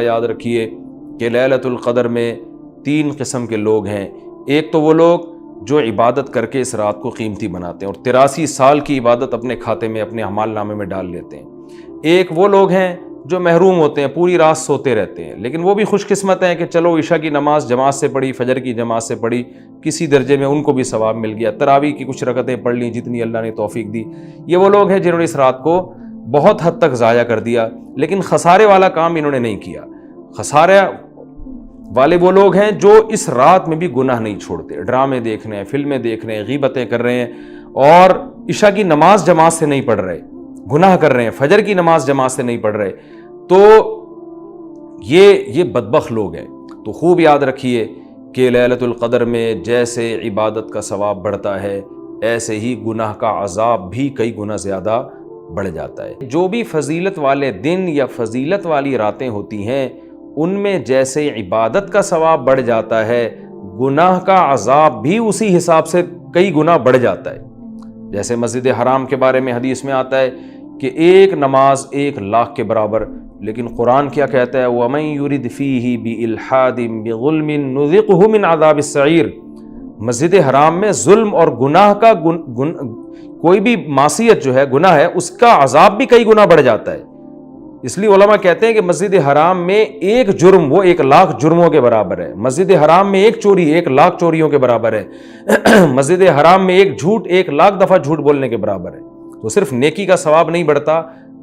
یاد رکھیے کہ لیلۃ القدر میں 3 قسم کے لوگ ہیں۔ ایک تو وہ لوگ جو عبادت کر کے اس رات کو قیمتی بناتے ہیں اور 83 سال کی عبادت اپنے کھاتے میں اپنے اعمال نامے میں ڈال لیتے ہیں۔ ایک وہ لوگ ہیں جو محروم ہوتے ہیں، پوری رات سوتے رہتے ہیں، لیکن وہ بھی خوش قسمت ہیں کہ چلو عشاء کی نماز جماعت سے پڑھی، فجر کی جماعت سے پڑھی، کسی درجے میں ان کو بھی ثواب مل گیا، تراویح کی کچھ رکعتیں پڑھ لیں جتنی اللہ نے توفیق دی۔ یہ وہ لوگ ہیں جنہوں نے اس رات کو بہت حد تک ضائع کر دیا، لیکن خسارے والا کام انہوں نے نہیں کیا۔ خسارے والے وہ لوگ ہیں جو اس رات میں بھی گناہ نہیں چھوڑتے، ڈرامے دیکھ رہے ہیں، فلمیں دیکھ رہے ہیں، غیبتیں کر رہے ہیں اور عشاء کی نماز جماعت سے نہیں پڑھ رہے، گناہ کر رہے ہیں، فجر کی نماز جماعت سے نہیں پڑھ رہے، تو یہ بدبخت لوگ ہیں۔ تو خوب یاد رکھیے کہ لیلۃ القدر میں جیسے عبادت کا ثواب بڑھتا ہے، ایسے ہی گناہ کا عذاب بھی کئی گنا زیادہ بڑھ جاتا ہے۔ جو بھی فضیلت والے دن یا فضیلت والی راتیں ہوتی ہیں، ان میں جیسے عبادت کا ثواب بڑھ جاتا ہے، گناہ کا عذاب بھی اسی حساب سے کئی گنا بڑھ جاتا ہے۔ جیسے مسجد حرام کے بارے میں حدیث میں آتا ہے کہ ایک نماز 1,00,000 کے برابر، لیکن قرآن کیا کہتا ہے؟ وَمَن يُرِدْ فِيهِ بِإِلْحَادٍ بِظُلْمٍ نُذِقْهُ مِنْ عَذَابِ السَّعِيرِ۔ مسجد حرام میں ظلم اور گناہ کا کوئی بھی معصیت جو ہے، گناہ ہے، اس کا عذاب بھی کئی گنا بڑھ جاتا ہے۔ اس لیے علماء کہتے ہیں کہ مسجد حرام میں ایک جرم وہ 1,00,000 جرموں کے برابر ہے، مسجد حرام میں ایک چوری 1,00,000 چوریوں کے برابر ہے، مسجد حرام میں ایک جھوٹ 1,00,000 دفعہ جھوٹ بولنے کے برابر ہے۔ تو صرف نیکی کا ثواب نہیں بڑھتا،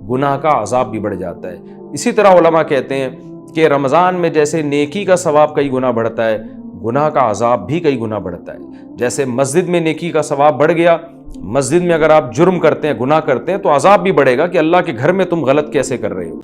گناہ کا عذاب بھی بڑھ جاتا ہے۔ اسی طرح علماء کہتے ہیں کہ رمضان میں جیسے نیکی کا ثواب کئی گنا بڑھتا ہے، گناہ کا عذاب بھی کئی گنا بڑھتا ہے۔ جیسے مسجد میں نیکی کا ثواب بڑھ گیا، مسجد میں اگر آپ جرم کرتے ہیں، گناہ کرتے ہیں، تو عذاب بھی بڑھے گا کہ اللہ کے گھر میں تم غلط کیسے کر رہے ہو۔